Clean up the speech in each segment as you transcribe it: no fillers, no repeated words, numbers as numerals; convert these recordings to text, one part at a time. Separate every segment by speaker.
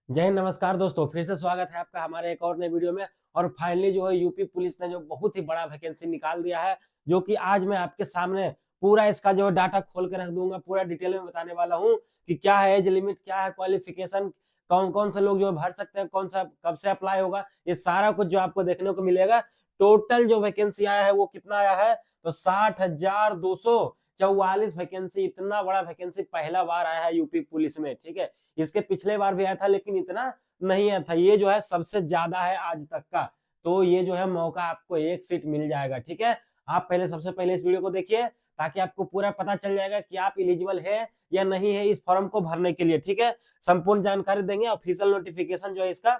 Speaker 1: जय हिंद, नमस्कार दोस्तों। फिर से स्वागत है आपका हमारे एक और नए वीडियो में। और फाइनली जो है यूपी पुलिस ने जो बहुत ही बड़ा वैकेंसी निकाल दिया है, जो कि आज मैं आपके सामने पूरा इसका जो है डाटा खोल के रख दूंगा। पूरा डिटेल में बताने वाला हूं कि क्या है एज लिमिट, क्या है क्वालिफिकेशन, कौन कौन से लोग जो है भर सकते हैं, कौन सा कब से अप्लाई होगा, ये सारा कुछ जो आपको देखने को मिलेगा। टोटल जो वैकेंसी आया है वो कितना आया है, तो 60,244 वैकेंसी। इतना बड़ा वैकेंसी पहला बार आया है यूपी पुलिस में, ठीक है। इसके पिछले बार भी आया था लेकिन इतना नहीं आया था। ये जो है सबसे ज्यादा है आज तक का। तो ये जो है मौका आपको एक सीट मिल जाएगा, ठीक है। आप पहले सबसे पहले इस वीडियो को देखिए ताकि आपको पूरा पता चल जाएगा कि आप एलिजिबल है या नहीं है इस फॉर्म को भरने के लिए, ठीक है। संपूर्ण जानकारी देंगे। ऑफिशियल नोटिफिकेशन जो है इसका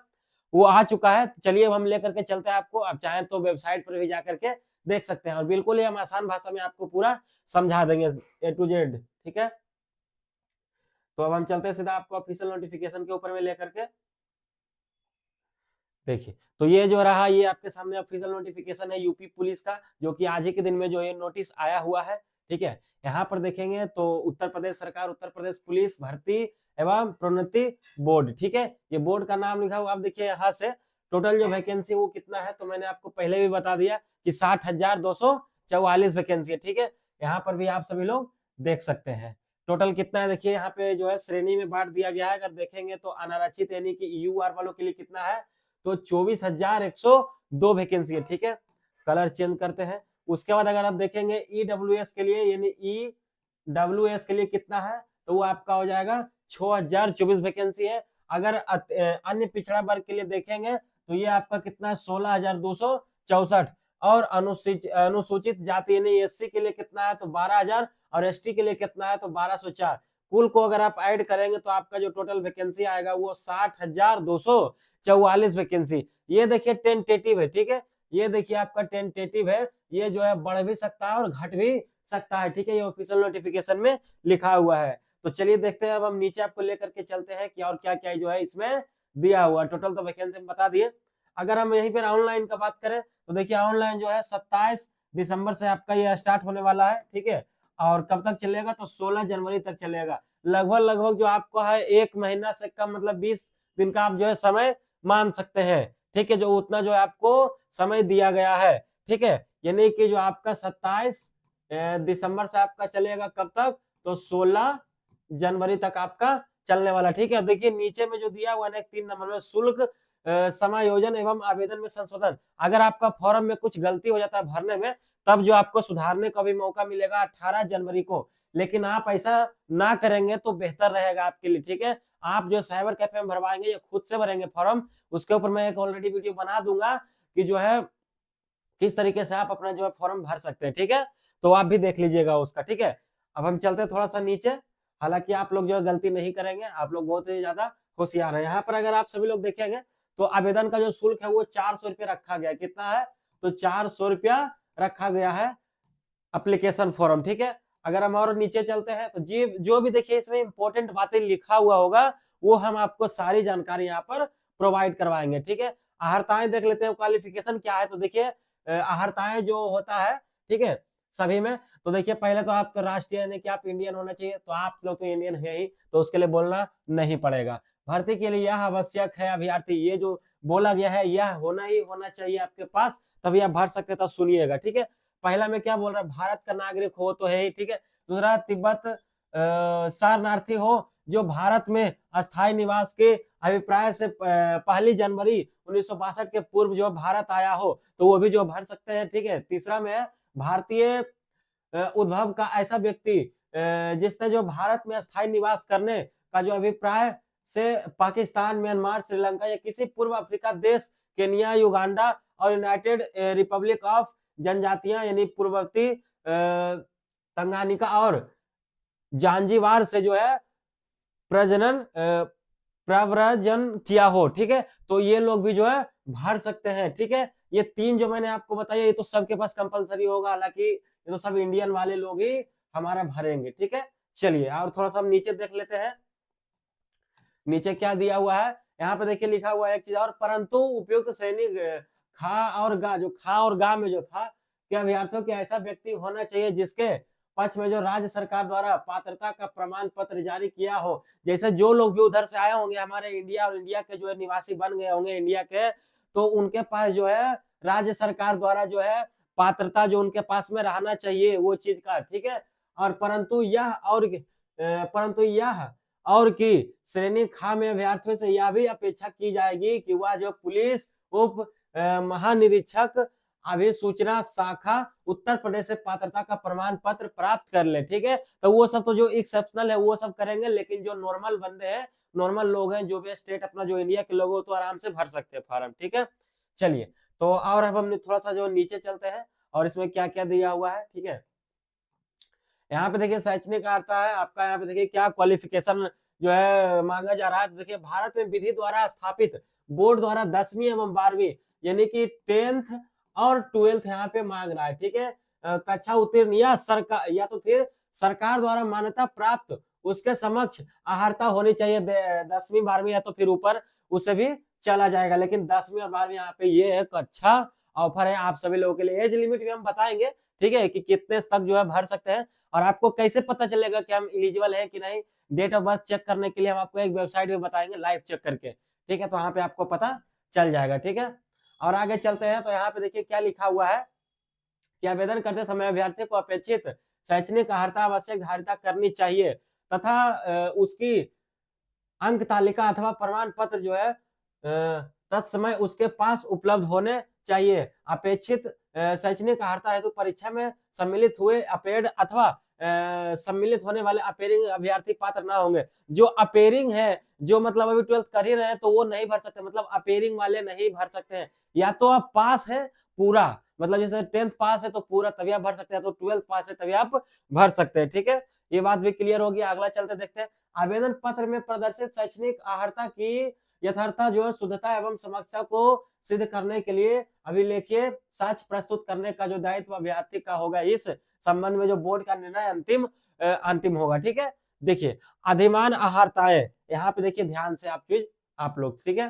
Speaker 1: वो आ चुका है। चलिए अब हम लेकर के चलते हैं आपको। आप चाहें तो वेबसाइट पर भी जाकर के देख सकते हैं और बिल्कुल ही हम आसान भाषा में आपको पूरा समझा देंगे ए टू जेड, ठीक है। तो अब हम चलते हैं सीधा आपको ऑफिशियल नोटिफिकेशन के ऊपर में लेकर के। देखिए, तो ये जो रहा, ये आपके सामने ऑफिशियल नोटिफिकेशन है यूपी पुलिस का, जो कि आज ही के दिन में जो ये नोटिस आया हुआ है, ठीक है। यहाँ पर देखेंगे तो उत्तर प्रदेश सरकार, उत्तर प्रदेश पुलिस भर्ती एवं प्रोन्नति बोर्ड, ठीक है। ये बोर्ड का नाम लिखा हुआ आप देखिए यहाँ से। टोटल जो वैकेंसी वो कितना है, तो मैंने आपको पहले भी बता दिया कि 60,244 वैकेंसी है, ठीक है। यहाँ पर भी आप सभी लोग देख सकते हैं टोटल कितना है। देखिए यहाँ पे जो है श्रेणी में बांट दिया गया है। अगर देखेंगे तो अनारक्षित यानी कि ईयूआर वालों के लिए कितना है, तो 24,102 वैकेंसी है, ठीक है। कलर चेंज करते हैं। उसके बाद अगर आप देखेंगे ईडब्ल्यूएस के लिए, यानी ईडब्ल्यूएस के लिए कितना है, तो वो आपका हो जाएगा 6,024 वैकेंसी है। अगर अन्य पिछड़ा वर्ग के लिए देखेंगे तो ये आपका कितना है, 16,264। और अनुसूचित जाति यानी एससी के लिए कितना है, तो 12,000। और एसटी के लिए कितना है, तो 1,204। कुल को अगर आप ऐड करेंगे तो आपका जो टोटल वैकेंसी आएगा वो 60,244 वैकेंसी। ये देखिए टेंटेटिव है, ठीक है। ये देखिए आपका टेंटेटिव है। ये जो है बढ़ भी सकता है और घट भी सकता है, ठीक है। ये ऑफिशियल नोटिफिकेशन में लिखा हुआ है। तो चलिए देखते हैं। अब हम नीचे आपको लेकर के चलते हैं कि और क्या क्या जो है इसमें दिया हुआ। टोटल तो वैकेंसी में बता दिए। अगर हम यहीं पर ऑनलाइन का बात करें तो देखिए ऑनलाइन जो है 27 दिसंबर से आपका ये स्टार्ट होने वाला है, ठीक है। और कब तक चलेगा, तो 16 जनवरी तक चलेगा। लगभग लगभग जो आपको है 1 महीना से कम, मतलब 20 दिन का आप जो है समय मान सकते हैं, ठीक है। जो उतना जो है आपको समय दिया गया है, ठीक है। यानी कि जो आपका 27 दिसंबर से आपका चलेगा कब तक, तो 16 जनवरी तक आपका चलने वाला, ठीक है। देखिए नीचे में जो दिया हुआ है 3 नंबर में, शुल्क समायोजन एवं आवेदन में संशोधन। अगर आपका फॉर्म में कुछ गलती हो जाता है भरने में, तब जो आपको सुधारने का भी मौका मिलेगा 18 जनवरी को। लेकिन आप ऐसा ना करेंगे तो बेहतर रहेगा आपके लिए, ठीक है। आप जो साइबर कैफे में भरवाएंगे या खुद से भरेंगे फॉर्म, उसके ऊपर मैं एक ऑलरेडी वीडियो बना दूंगा कि जो है किस तरीके से आप अपना जो है फॉर्म भर सकते हैं, ठीक है। तो आप भी देख लीजिएगा उसका, ठीक है। अब हम चलते हैं थोड़ा सा नीचे। हालांकि आप लोग जो है गलती नहीं करेंगे, आप लोग बहुत ही ज्यादा होशियार है। यहाँ पर अगर आप सभी लोग देखेंगे तो आवेदन का जो शुल्क है वो 400 रुपया रखा गया है। कितना है, तो 400 रुपया रखा गया है एप्लीकेशन फॉर्म, ठीक है। अगर हम और नीचे चलते हैं तो जी जो भी देखिए इसमें इंपॉर्टेंट बातें लिखा हुआ होगा वो हम आपको सारी जानकारी यहाँ पर प्रोवाइड करवाएंगे, ठीक है। अहर्ताएं देख लेते हैं क्वालिफिकेशन क्या है। तो देखिए अहर्ताएं जो होता है, ठीक है, सभी में। तो देखिए पहले तो आप तो राष्ट्रीय यानी कि आप इंडियन होना चाहिए, तो आप लोग तो इंडियन है ही, तो उसके लिए बोलना नहीं पड़ेगा। भर्ती के लिए यह आवश्यक है अभ्यर्थी, ये जो बोला गया है यह होना ही होना चाहिए आपके पास, तभी आप भर सकते, तब सुनिएगा, ठीक है। पहला में क्या बोल रहा है, भारत का नागरिक हो तो है ही, ठीक है। दूसरा तिब्बत शरणार्थी हो जो भारत में अस्थायी निवास के अभिप्राय से 1 जनवरी 1962 के पूर्व जो भारत आया हो, तो वो भी जो भर सकते हैं, ठीक है। तीसरा में है भारतीय उद्भव का ऐसा व्यक्ति जिसने जो भारत में स्थायी निवास करने का जो अभिप्राय से पाकिस्तान, म्यांमार, श्रीलंका या किसी पूर्व अफ्रीका देश, केनिया, युगांडा और यूनाइटेड रिपब्लिक ऑफ जनजातियां यानी पूर्ववर्ती तंगानिका और जांजीबार से जो है प्रजनन प्रव्रजन किया हो, ठीक है। तो ये लोग भी जो है भर सकते हैं, ठीक है। ये तीन जो मैंने आपको बताया ये तो सबके पास कंपलसरी होगा, हालांकि ये तो सब इंडियन वाले लोग ही हमारा भरेंगे, ठीक है। चलिए और थोड़ा सा हम नीचे देख लेते हैं। नीचे क्या दिया हुआ है, यहाँ पे देखिए लिखा हुआ है एक चीज और, परंतु उपयुक्त सैनिक खा और गा, जो खा और गा में जो था कि अभ्यर्थियों के ऐसा व्यक्ति होना चाहिए जिसके पक्ष में जो राज्य सरकार द्वारा पात्रता का प्रमाण पत्र जारी किया हो, जैसे जो लोग भी उधर से आए होंगे हमारे इंडिया और इंडिया के जो है निवासी बन गए होंगे इंडिया के, तो उनके पास जो है राज्य सरकार द्वारा जो है पात्रता जो उनके पास में रहना चाहिए वो चीज का, ठीक है। और परंतु यह और की श्रेणी खा में अभ्यर्थियों से यह भी अपेक्षा की जाएगी कि वह जो पुलिस उप महानिरीक्षक अभिसूचना शाखा उत्तर प्रदेश से पात्रता का प्रमाण पत्र प्राप्त कर ले, ठीक है। तो वो सब तो जो एक्सेप्शनल है वो सब करेंगे, लेकिन जो नॉर्मल बंदे हैं, नॉर्मल लोग हैं, जो भी स्टेट अपना जो इंडिया के लोग हो, तो आराम से भर सकते हैं फॉर्म, ठीक है। चलिए, तो और अब हम थोड़ा सा जो नीचे चलते हैं और इसमें क्या क्या दिया हुआ है, ठीक है। यहाँ पे देखिए शैक्षणिक अर्हता है आपका, यहाँ पे देखिए क्या क्वालिफिकेशन जो है मांगा जा रहा है। तो देखिए भारत में विधि द्वारा स्थापित बोर्ड द्वारा 10वीं एवं 12वीं यानी कि 10th और 12th यहाँ पे मांग रहा है, ठीक है। कक्षा उत्तीर्ण या सरकार या तो फिर सरकार द्वारा मान्यता प्राप्त उसके समक्ष अर्हता होनी चाहिए 10वीं 12वीं, या तो फिर ऊपर उससे भी चला जाएगा, लेकिन 10वीं और 12वीं यहाँ पे ये एक अच्छा ऑफर है आप सभी लोगों के लिए। एज लिमिट भी हम बताएंगे, ठीक है, कि कितने तक जो है भर सकते हैं और आपको कैसे पता चलेगा कि हम एलिजिबल हैं कि नहीं। डेट ऑफ बर्थ चेक करने के लिए हम आपको एक वेबसाइट भी बताएंगे लाइव चेक करके, ठीक है, तो वहां पे आपको पता चल जाएगा, ठीक है। और आगे चलते हैं तो यहाँ पे देखिए क्या लिखा हुआ है कि आवेदन करते समय अभ्यर्थी को अपेक्षित शैक्षणिक अर्हता आवश्यक धारिता करनी चाहिए तथा उसकी अंक तालिका अथवा प्रमाण पत्र जो है तत्समय उसके पास उपलब्ध होने चाहिए। अपेक्षित शैक्षणिक अर्हता हेतु परीक्षा में सम्मिलित हुए अपेड अथवा सम्मिलित होने वाले अपेयरिंग अभ्यर्थी पात्र ना होंगे। जो अपेयरिंग है, जो मतलब अभी 12th कर ही रहे हैं, तो वो नहीं भर सकते, मतलब अपेयरिंग वाले नहीं भर सकते हैं। या तो आप पास है पूरा, मतलब जैसे 10th पास है तो पूरा तभी आप भर सकते हैं, तो 12th पास है तभी आप भर सकते हैं, ठीक है। ये बात भी क्लियर होगी। अगला चलते देखते हैं। आवेदन पत्र में प्रदर्शित शैक्षणिक अर्हता की यथार्थता जो है शुद्धता एवं समक्षता को सिद्ध करने के लिए अभिलेखीय साक्ष्य प्रस्तुत करने का जो दायित्व अभ्यर्थी का होगा। इस संबंध में जो बोर्ड का निर्णय अंतिम होगा, ठीक है। देखिए अधिमान अर्हताएं, यहाँ पे देखिए ध्यान से आप लोग, ठीक है।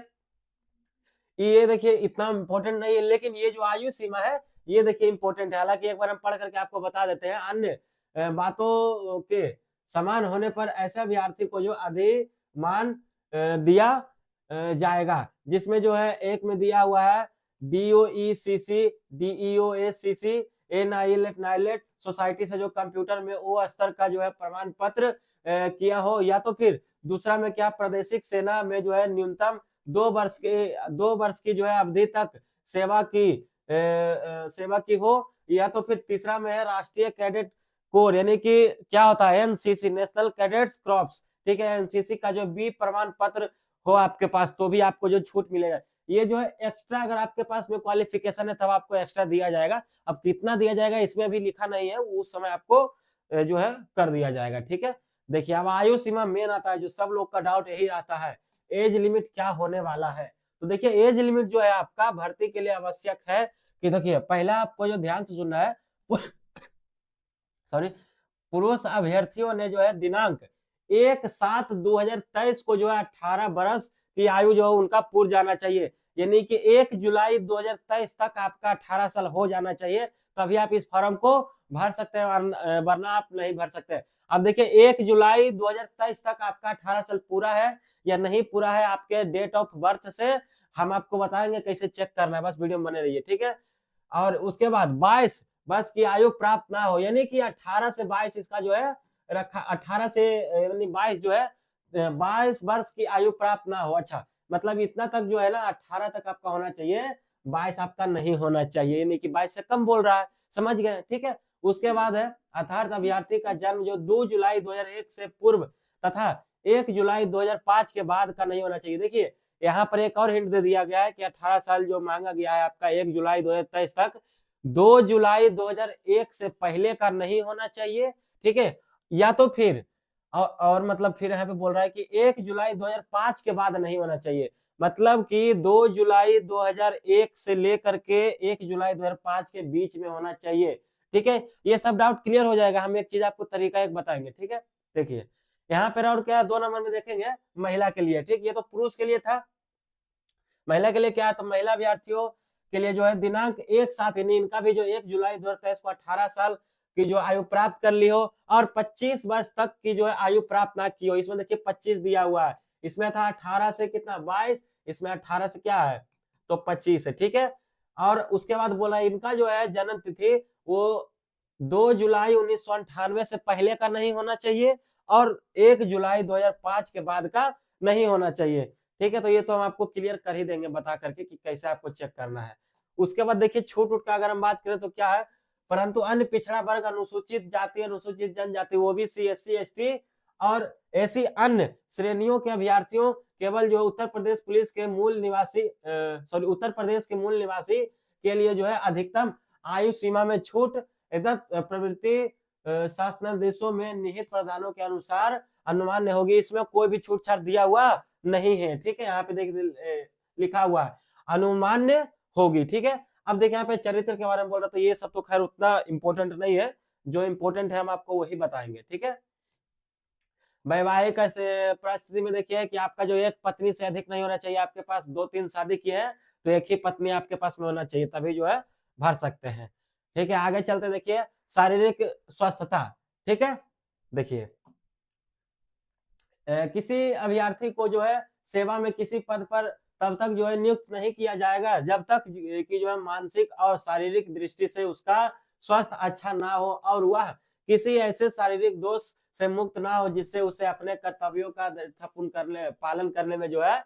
Speaker 1: ये देखिए इतना इंपॉर्टेंट नहीं है, लेकिन ये जो आयु सीमा है ये देखिए इंपॉर्टेंट है। हालांकि एक बार हम पढ़ करके आपको बता देते हैं। अन्य बातों के समान होने पर ऐसे अभ्यर्थी को जो अधिमान दिया जाएगा, जिसमें जो है एक में दिया हुआ है DOECC, DEOACC, नाइलेट सोसाइटी से जो कंप्यूटर में ओ स्तर का जो है प्रमाण पत्र किया हो, या तो फिर दूसरा में क्या प्रादेशिक सेना में जो है न्यूनतम 2 वर्ष की जो है अवधि तक सेवा की हो, या तो फिर तीसरा में है राष्ट्रीय कैडेट कोर यानी कि क्या होता है NCC, नेशनल कैडेट्स क्रॉप्स, ठीक है, NCC का जो बी प्रमाण पत्र हो आपके पास, तो भी आपको जो छूट मिलेगा। ये जो है एक्स्ट्रा अगर आपके पास में क्वालिफिकेशन है तब आपको एक्स्ट्रा दिया जाएगा। अब कितना दिया जाएगा इसमें भी लिखा नहीं है, उस समय आपको जो है कर दिया जाएगा, ठीक है। देखिए अब आयु सीमा मेन आता है, जो सब लोग का डाउट यही आता है, एज लिमिट क्या होने वाला है। तो देखिए एज लिमिट जो है आपका भर्ती के लिए आवश्यक है कि देखिए पहला आपको जो ध्यान से सुनना है सॉरी, पुरुष अभ्यर्थियों ने जो है दिनांक 1/7/2023 को जो है 18 वर्ष की आयु जो है उनका पूर्ण जाना चाहिए, यानी कि 1 जुलाई 2023 तक आपका 18 साल हो जाना चाहिए, तभी आप इस फॉर्म को भर सकते हैं, वरना आप नहीं भर सकते। अब देखिए 1 जुलाई 2023 तक आपका 18 साल पूरा है या नहीं पूरा है, आपके डेट ऑफ बर्थ से हम आपको बताएंगे कैसे चेक करना है, बस वीडियो में बने रहिए, ठीक है। और उसके बाद 22 वर्ष की आयु प्राप्त ना हो, यानी कि 18 से 22 इसका जो है रखा, 18 से यानी 22 जो है 22 वर्ष की आयु प्राप्त ना हो। अच्छा, मतलब इतना तक जो है ना 18 तक आपका होना चाहिए, 22 आपका नहीं होना चाहिए, यानी कि 22 से कम बोल रहा है, समझ गए, ठीक है। उसके बाद है अर्थात अभ्यर्थी का जन्म जो 2 जुलाई 2001 से पूर्व तथा 1 जुलाई 2005 के बाद का नहीं होना चाहिए। देखिए यहाँ पर एक और हिंट दे दिया गया है कि 18 साल जो मांगा गया है आपका 1 जुलाई 2023 तक, 2 जुलाई 2001 से पहले का नहीं होना चाहिए, ठीक है। या तो फिर और मतलब फिर यहाँ पे बोल रहा है कि 1 जुलाई 2005 के बाद नहीं होना चाहिए, मतलब कि 2 जुलाई 2001 से लेकर के 1 जुलाई 2005 के बीच में होना चाहिए, ठीक है। ये सब डाउट क्लियर हो जाएगा। हम एक चीज आपको तरीका एक बताएंगे, ठीक है। देखिए यहाँ पे और क्या 2 नंबर में देखेंगे महिला के लिए, ठीक, ये तो पुरुष के लिए था। महिला के लिए क्या है, तो महिला अभ्यर्थियों के लिए जो है दिनांक 1/7 यानी इनका भी जो 1 जुलाई 2023 को 18 साल की जो आयु प्राप्त कर ली हो और 25 वर्ष तक की जो है आयु प्राप्त ना की हो। इसमें देखिए 25 दिया हुआ है, इसमें था 18 से कितना 22, इसमें 18 से क्या है तो 25 है, ठीक है। और उसके बाद बोला इनका जो है जन्म तिथि वो 2 जुलाई 1998 से पहले का नहीं होना चाहिए और 1 जुलाई 2005 के बाद का नहीं होना चाहिए, ठीक है। तो ये तो हम आपको क्लियर कर ही देंगे बता करके कि कैसे आपको चेक करना है। उसके बाद देखिए छूट उट का अगर हम बात करें तो क्या है, परंतु अन्य पिछड़ा वर्ग, अनुसूचित जाति, अनुसूचित जनजाति, ओबीसी, एससी, एसटी और ऐसी अन्य श्रेणियों के अभ्यर्थियों केवल जो उत्तर प्रदेश पुलिस के मूल निवासी सॉरी उत्तर प्रदेश के मूल निवासी के लिए जो है अधिकतम आयु सीमा में छूट प्रवृत्ति शासनादेशों में निहित प्रावधानों के अनुसार अनुमान्य होगी। इसमें कोई भी छूट छाट दिया हुआ नहीं है, ठीक है। यहाँ पे देख लिखा हुआ है अनुमान्य होगी, ठीक है। अब देखिए यहाँ पे चरित्र के बारे में बोल रहा था, ये सब तो खैर उतना इंपॉर्टेंट नहीं है, जो इंपॉर्टेंट है हम आपको वही बताएंगे, ठीक है। वैवाहिक परिस्थिति में देखिए कि आपका जो एक पत्नी से अधिक नहीं होना चाहिए, आपके पास 2-3 शादी की है तो एक ही पत्नी आपके पास में होना चाहिए, तभी जो है भर सकते हैं, ठीक है। आगे चलते देखिए शारीरिक स्वस्थता, ठीक है। देखिए किसी अभ्यर्थी को जो है सेवा में किसी पद पर तब तक जो है नियुक्त नहीं किया जाएगा जब तक कि जो है मानसिक और शारीरिक दृष्टि से उसका स्वास्थ्य अच्छा ना हो और वह किसी ऐसे शारीरिक दोष से मुक्त ना हो जिससे उसे अपने कर्तव्यों का पालन करने में जो है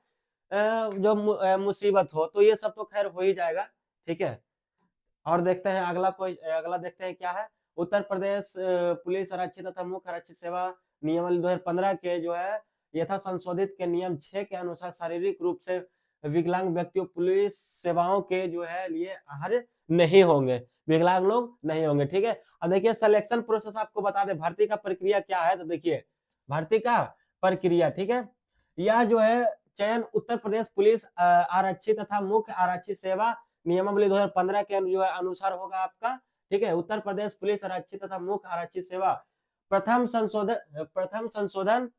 Speaker 1: जो मुसीबत हो। तो ये सब तो खैर हो ही जाएगा, ठीक है। और देखते हैं अगला देखते हैं क्या है। उत्तर प्रदेश पुलिस आरक्षी तथा मुख्य आरक्षी सेवा नियमावली 2015 के जो है यथा संशोधित के नियम 6 के अनुसार शारीरिक रूप से विकलांग व्यक्तियों पुलिस सेवाओं के जो है लिए अर्ह नहीं होंगे, विकलांग लोग नहीं होंगे, ठीक है। अब देखिए सिलेक्शन प्रोसेस आपको बता दे भर्ती का प्रक्रिया क्या है, तो देखिए भर्ती का प्रक्रिया, ठीक है। यह जो है चयन उत्तर प्रदेश पुलिस आरक्षी तथा मुख्य आरक्षी सेवा नियमावली 2015 के जो है अनुसार होगा आपका, ठीक है। उत्तर प्रदेश पुलिस आरक्षी तथा मुख्य आरक्षी सेवा प्रथम संशोधन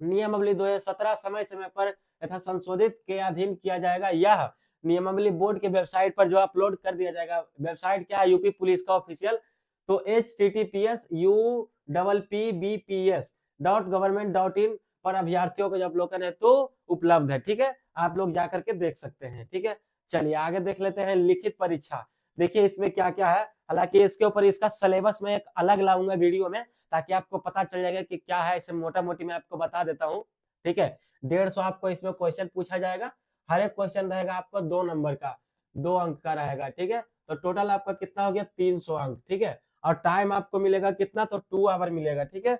Speaker 1: नियमावली 2017 समय समय पर यथा संशोधित के अधीन किया जाएगा। यह नियमावली बोर्ड के वेबसाइट पर जो अपलोड कर दिया जाएगा। वेबसाइट क्या है, यूपी पुलिस का ऑफिशियल, तो https://upbps.government.in पर अभ्यर्थियों का जो अवलोकन है तो उपलब्ध है, ठीक है। आप लोग जाकर के देख सकते हैं, ठीक है। चलिए आगे देख लेते हैं लिखित परीक्षा। देखिए इसमें क्या क्या है, हालांकि इसके ऊपर इसका सिलेबस में एक अलग लाऊंगा वीडियो में ताकि आपको पता चल जाएगा कि क्या है। इसे मोटा मोटी मैं आपको बता देता हूँ, ठीक है। 150 आपको इसमें क्वेश्चन पूछा जाएगा, हर एक क्वेश्चन रहेगा आपको 2 नंबर का, 2 अंक का रहेगा, ठीक है। तो टोटल आपका कितना हो गया 300 अंक, ठीक है। और टाइम आपको मिलेगा कितना, तो 2 आवर मिलेगा, ठीक है।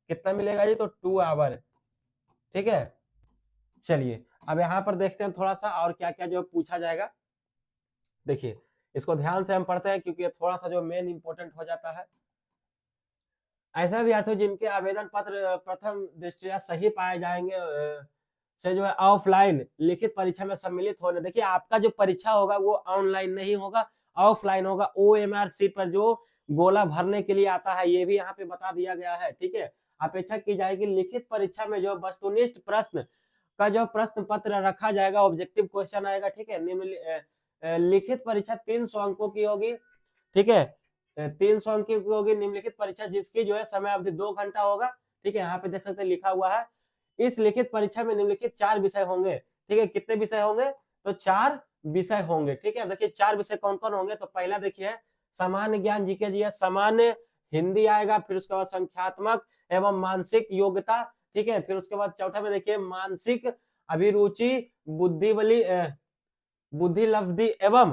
Speaker 1: कितना मिलेगा जी, तो 2 आवर, ठीक है। चलिए अब यहाँ पर देखते हैं थोड़ा सा और क्या क्या जो पूछा जाएगा। देखिए इसको ध्यान से हम पढ़ते हैं क्योंकि थोड़ा सा जो मेन इंपॉर्टेंट हो जाता है। ऐसे अभ्यर्थी जिनके आवेदन पत्र प्रथम दृष्टया सही पाए जाएंगे से जो है ऑफलाइन लिखित परीक्षा में सम्मिलित होने। देखिए आपका जो परीक्षा होगा वो ऑनलाइन नहीं होगा, ऑफलाइन होगा। OMR सीट पर जो गोला भरने के लिए आता है ये भी यहाँ पे बता दिया गया है, ठीक है। अपेक्षा की जाएगी लिखित परीक्षा में जो वस्तुनिष्ठ प्रश्न का जो प्रश्न पत्र रखा जाएगा, ऑब्जेक्टिव क्वेश्चन आएगा, ठीक है। लिखित परीक्षा 300 अंकों की होगी, ठीक है। 300 अंक की होगी निम्नलिखित परीक्षा जिसकी जो है समय अवधि 2 घंटा होगा, ठीक है। यहाँ पे देख सकते हैं लिखा हुआ है इस लिखित परीक्षा में निम्नलिखित 4 विषय होंगे, ठीक है। कितने विषय होंगे, तो 4 विषय होंगे, ठीक है। देखिए 4 विषय कौन कौन होंगे, तो पहला देखिए सामान्य ज्ञान जीके जी, सामान्य हिंदी आएगा, फिर उसके बाद संख्यात्मक एवं मानसिक योग्यता, ठीक है। फिर उसके बाद चौथा में देखिए मानसिक अभिरुचि, बुद्धि लब्धि एवं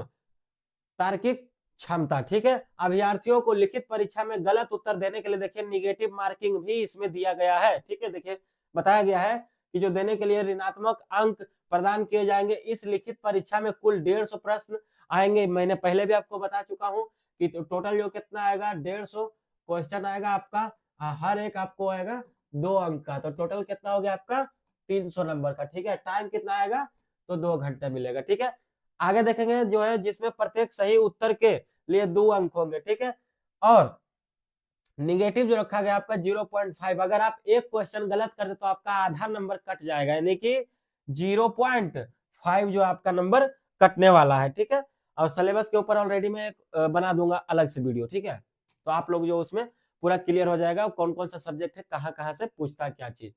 Speaker 1: तार्किक क्षमता, ठीक है। अभ्यर्थियों को लिखित परीक्षा में गलत उत्तर देने के लिए देखिए निगेटिव मार्किंग भी इसमें दिया गया है, ठीक है। देखिए बताया गया है कि जो देने के लिए ऋणात्मक अंक प्रदान किए जाएंगे। इस लिखित परीक्षा में कुल 150 प्रश्न आएंगे। मैंने पहले भी आपको बता चुका हूं कि टोटल जो कितना आएगा 150 क्वेश्चन आएगा आपका, हर एक आपको आएगा 2 अंक का, तो टोटल कितना हो गया आपका 300 नंबर का, ठीक है। टाइम कितना आएगा, तो 2 घंटे मिलेगा, ठीक है। आगे देखेंगे जो है जिसमें प्रत्येक सही उत्तर के लिए 2 अंक होंगे, ठीक है। और निगेटिव जो रखा गया आपका 0.5, अगर आप एक क्वेश्चन गलत कर दे तो आपका आधा नंबर कट जाएगा, यानी कि 0.5 जो आपका नंबर कटने वाला है, ठीक है। और सिलेबस के ऊपर ऑलरेडी मैं बना दूंगा अलग से वीडियो, ठीक है। तो आप लोग जो उसमें पूरा क्लियर हो जाएगा कौन कौन सा सब्जेक्ट है, कहाँ कहाँ से पूछता है क्या चीज।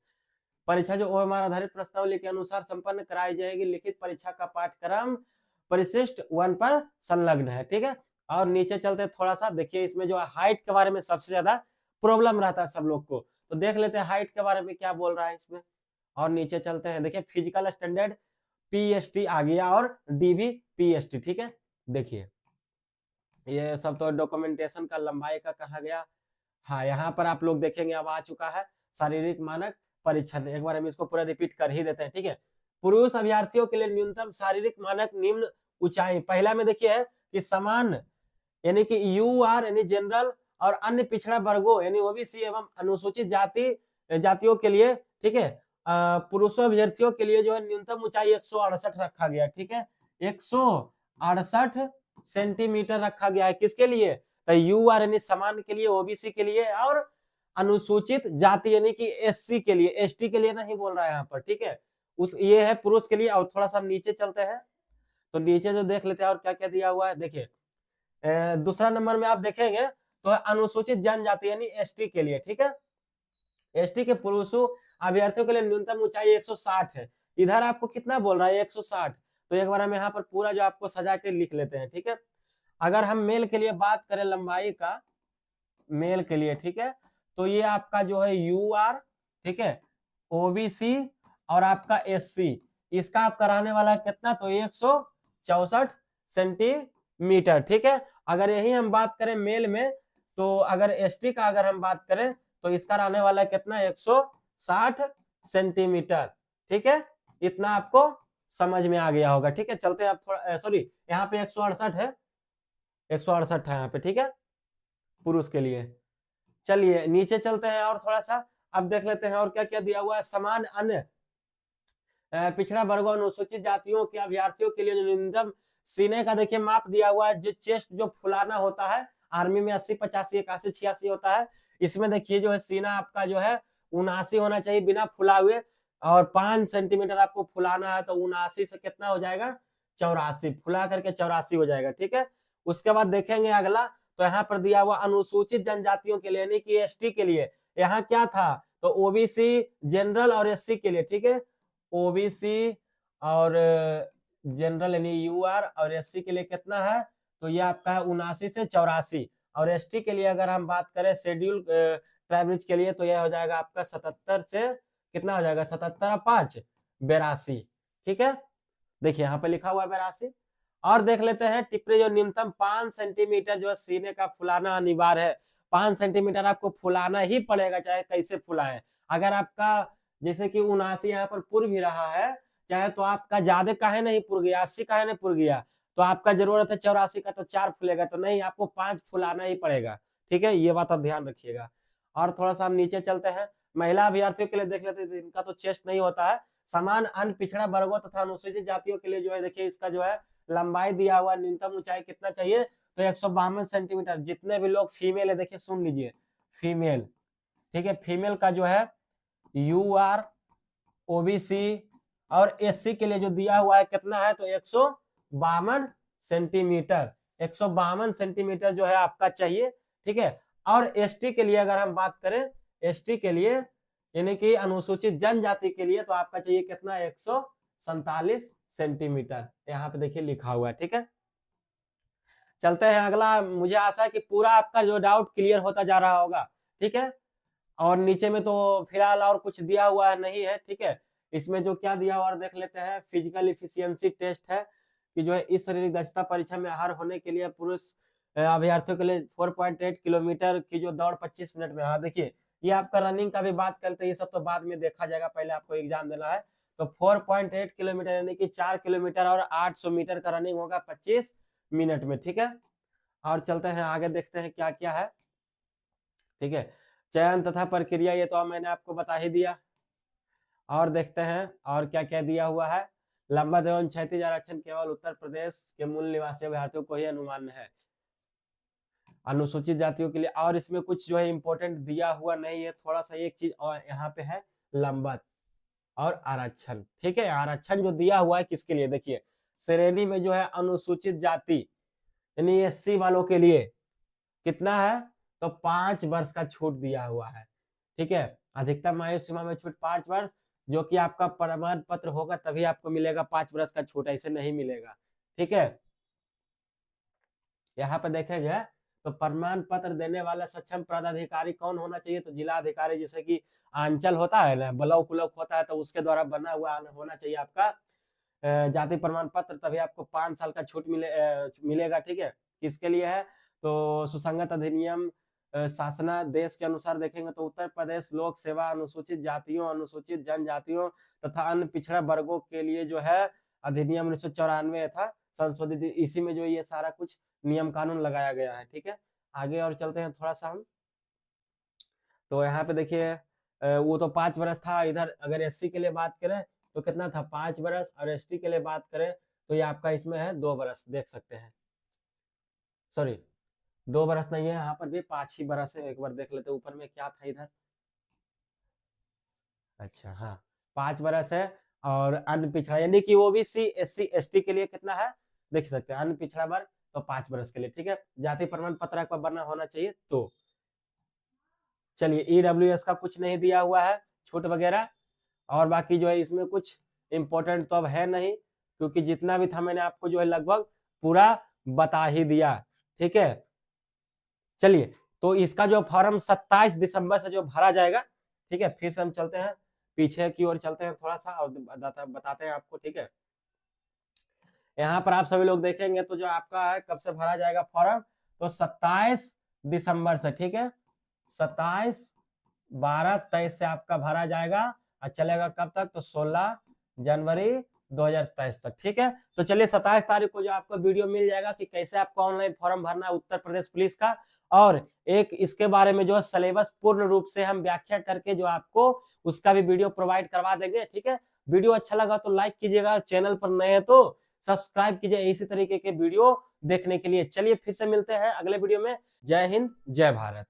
Speaker 1: परीक्षा जो ओएमआर आधारित प्रश्नावली के अनुसार संपन्न कराई जाएगी। लिखित परीक्षा का पाठ्यक्रम परिशिष्ट 1 पर संलग्न है, ठीक है। और नीचे चलते थोड़ा सा देखिए, इसमें जो हाइट के बारे में सबसे ज्यादा प्रॉब्लम रहता है सब लोग को, तो देख लेते हैं हाइट के बारे में क्या बोल रहा है इसमें। और नीचे चलते हैं, देखिए फिजिकल स्टैंडर्ड पीएसटी आ गया और डीवी पीएसटी, ठीक है। देखिए ये सब तो डॉक्यूमेंटेशन का लंबाई का कहा गया। हाँ, यहाँ पर आप लोग देखेंगे अब आ चुका है शारीरिक मानक परीक्षण। एक बार हम इसको पूरा रिपीट कर ही देते हैं, ठीक है। पुरुष अभ्यर्थियों के लिए न्यूनतम शारीरिक मानक निम्न ऊंचाई, पहला में देखिए है कि समान यानी कि यूआर यानी जनरल और अन्य पिछड़ा वर्गों यानी ओबीसी एवं अनुसूचित जातियों के लिए, ठीक है। पुरुषों अभ्यर्थियों के लिए जो है न्यूनतम ऊंचाई 168 रखा गया, ठीक है। 168 सेंटीमीटर रखा गया है, किसके लिए? तो यूआर यानी समान के लिए, ओबीसी के लिए और अनुसूचित जाति यानी कि एससी के लिए, एसटी के लिए नहीं बोल रहा है यहाँ पर, ठीक है। उस ये है पुरुष के लिए। और थोड़ा सा नीचे चलते हैं, तो नीचे जो देख लेते हैं और क्या क्या दिया हुआ है। देखिए दूसरा नंबर में आप देखेंगे तो अनुसूचित जनजाति यानी एसटी के लिए, ठीक है। एसटी के पुरुषों अभ्यर्थियों के लिए न्यूनतम ऊंचाई 160 है। इधर आपको कितना बोल रहा है? 160। तो एक बार हम यहाँ पर पूरा जो आपको सजा के लिख लेते हैं, ठीक है। अगर हम मेल के लिए बात करें लंबाई का, मेल के लिए, ठीक है, तो ये आपका जो है यूआर, ठीक है, ओबीसी और आपका एससी, इसका आप कराने वाला कितना? तो 164 सेंटीमीटर, ठीक है। अगर यही हम बात करें मेल में, तो अगर एसटी का अगर हम बात करें तो इसका रहने वाला कितना? 160 सेंटीमीटर, ठीक है। इतना आपको समझ में आ गया होगा, ठीक है। चलते हैं आप थोड़ा, सॉरी यहाँ पे 168 है, 168 है यहाँ पे, ठीक है, पुरुष के लिए। चलिए नीचे चलते हैं और थोड़ा सा अब देख लेते हैं और क्या क्या दिया हुआ है। समान अन्य पिछड़ा वर्गों अनुसूचित जातियों के अभ्यर्थियों के लिए जो न्यूनतम सीने का देखिए माप दिया हुआ है, जो चेस्ट जो फुलाना होता है आर्मी में 80 85 81 86 होता है, इसमें देखिए जो है सीना आपका जो है 79 होना चाहिए बिना फुला हुए, और 5 सेंटीमीटर आपको फुलाना है, तो 79 से कितना हो जाएगा? 84, फुला करके 84 हो जाएगा, ठीक है। उसके बाद देखेंगे अगला, तो यहाँ पर दिया हुआ अनुसूचित जनजातियों के लिए यानी कि एसटी के लिए, यहाँ क्या था? तो ओबीसी, जनरल और एससी के लिए, ठीक है। ओबीसी और जनरल यानी यूआर और एससी के लिए कितना है? तो ये आपका है 79 से 84। और एसटी के लिए अगर हम बात करें शेड्यूल ट्राइब्स के लिए, तो यह हो जाएगा आपका 77 से कितना हो जाएगा? 77 और 5 82, ठीक है। देखिए यहाँ पे लिखा हुआ है 82। और देख लेते हैं टिप्पणी, जो न्यूनतम 5 सेंटीमीटर जो है सीने का फुलाना अनिवार्य है। 5 सेंटीमीटर आपको फुलाना ही पड़ेगा, चाहे कैसे फुलाएं। अगर आपका जैसे कि 79 यहाँ पर पुर भी रहा है, चाहे तो आपका ज्यादा काहे नहीं पुर गया, 80 काहे नहीं पुर गया, तो आपका जरूरत है 84 का, तो 4 फुलेगा, तो नहीं, आपको 5 फुलाना ही पड़ेगा, ठीक है। ये बात आप ध्यान रखिएगा। और थोड़ा सा हम नीचे चलते हैं, महिला अभ्यर्थियों के लिए देख लेते हैं, इनका तो चेस्ट नहीं होता है। समान अन्य पिछड़ा वर्गों तथा अनुसूचित जातियों के लिए जो है देखिए इसका जो है लंबाई दिया हुआ, न्यूनतम ऊंचाई कितना चाहिए? तो 152 सेंटीमीटर। जितने भी लोग फीमेल है देखिए सुन लीजिए, फीमेल, ठीक है, फीमेल का जो है यूआर, ओबीसी और एससी के लिए जो दिया हुआ है कितना है? तो 152 सेंटीमीटर, 152 सेंटीमीटर जो है आपका चाहिए, ठीक है। और एसटी के लिए अगर हम बात करें, एसटी के लिए यानी कि अनुसूचित जनजाति के लिए, तो आपका चाहिए कितना? 147 सेंटीमीटर, यहाँ पे देखिए लिखा हुआ है, ठीक है। चलते हैं अगला। मुझे आशा है कि पूरा आपका जो डाउट क्लियर होता जा रहा होगा, ठीक है। और नीचे में तो फिलहाल और कुछ दिया हुआ नहीं है, ठीक है। इसमें जो क्या दिया हुआ और देख लेते हैं। फिजिकल इफिशियंसी टेस्ट है कि जो है इस शारीरिक दक्षता परीक्षा में हार होने के लिए पुरुष अभ्यर्थियों के लिए 4.8 किलोमीटर की जो दौड़ 25 मिनट में। हाँ देखिए, ये आपका रनिंग का भी बात करते हैं, ये सब तो बाद में देखा जाएगा, पहले आपको एग्जाम देना है। तो 4.8 किलोमीटर यानी कि 4 किलोमीटर और 800 मीटर का रनिंग होगा 25 मिनट में, ठीक है। और चलते हैं आगे, देखते हैं क्या क्या है, ठीक है। चयन तथा प्रक्रिया ये तो मैंने आपको बता ही दिया। और देखते हैं और क्या क्या दिया हुआ है। लंबा एवं क्षैतिज आरक्षण केवल उत्तर प्रदेश के मूल निवासी अभ्यर्थियों को ही अनुमान है, अनुसूचित जातियों के लिए। और इसमें कुछ जो है इंपॉर्टेंट दिया हुआ नहीं है, थोड़ा सा एक चीज और यहाँ पे है, लंबत और आरक्षण, ठीक है। आरक्षण जो दिया हुआ है किसके लिए? देखिए श्रेणी में जो है अनुसूचित जाति यानी एससी वालों के लिए कितना है? तो 5 वर्ष का छूट दिया हुआ है, ठीक है। अधिकतम आयु सीमा में छूट 5 वर्ष, जो कि आपका प्रमाण पत्र होगा तभी आपको मिलेगा 5 वर्ष का छूट, ऐसे नहीं मिलेगा, ठीक है। यहाँ पे देखेंगे तो प्रमाण पत्र देने वाला सक्षम पदाधिकारी कौन होना चाहिए, तो जिला अधिकारी, जैसे कि अंचल होता है ना, ब्लॉक उलॉक होता है, तो उसके द्वारा बना हुआ होना चाहिए आपका जाति प्रमाण पत्र, तभी आपको 5 साल का छूट मिलेगा, ठीक है। किसके लिए है, तो सुसंगत अधिनियम शासनादेश के अनुसार देखेंगे तो उत्तर प्रदेश लोक सेवा अनुसूचित जातियों, अनुसूचित जनजातियों तथा अन्य पिछड़ा वर्गों के लिए जो है अधिनियम 1994 था संशोधित, इसी में जो ये सारा कुछ नियम कानून लगाया गया है, ठीक है। आगे और चलते हैं थोड़ा सा हम, तो यहाँ पे देखिए वो तो 5 वर्ष था, इधर अगर एससी के लिए बात करें तो कितना था 5 वर्ष, और एसटी के लिए बात करें तो ये आपका इसमें है 2 वर्ष, देख सकते हैं, सॉरी 2 वर्ष नहीं है, यहाँ पर भी 5 ही वर्ष है। एक बार देख लेते ऊपर में क्या था इधर, अच्छा हाँ 5 वर्ष है। और अन्य पिछड़ा यानी कि ओबीसी एससी एसटी के लिए कितना है देख सकते हैं, अन्य पिछड़ा वर्ग तो 5 वर्ष के लिए, ठीक है। जाति प्रमाण पत्र आपका बनना होना चाहिए। तो चलिए ईडब्ल्यूएस का कुछ नहीं दिया हुआ है छूट वगैरह, और बाकी जो है इसमें कुछ इंपॉर्टेंट तो अब है नहीं, क्योंकि जितना भी था मैंने आपको जो है लगभग पूरा बता ही दिया, ठीक है। चलिए तो इसका जो फॉर्म 27 दिसंबर से जो भरा जाएगा, ठीक है। फिर से हम चलते हैं पीछे की ओर, चलते हैं थोड़ा सा और बताते हैं आपको, ठीक है। यहाँ पर आप सभी लोग देखेंगे तो जो आपका है कब से भरा जाएगा फॉर्म, तो 27 दिसंबर से, ठीक है। 27, 12, 23 से आपका भरा जाएगा और चलेगा कब तक, तो 16 जनवरी 2023 तक, ठीक है। तो चलिए 27 तारीख को जो आपको वीडियो मिल जाएगा कि कैसे आपको ऑनलाइन फॉर्म भरना है उत्तर प्रदेश पुलिस का, और एक इसके बारे में जो है सिलेबस पूर्ण रूप से हम व्याख्या करके जो आपको उसका भी वीडियो प्रोवाइड करवा देंगे, ठीक है। वीडियो अच्छा लगा तो लाइक कीजिएगा, चैनल पर नए हैं तो सब्सक्राइब कीजिए इसी तरीके के वीडियो देखने के लिए। चलिए फिर से मिलते हैं अगले वीडियो में। जय हिंद, जय भारत।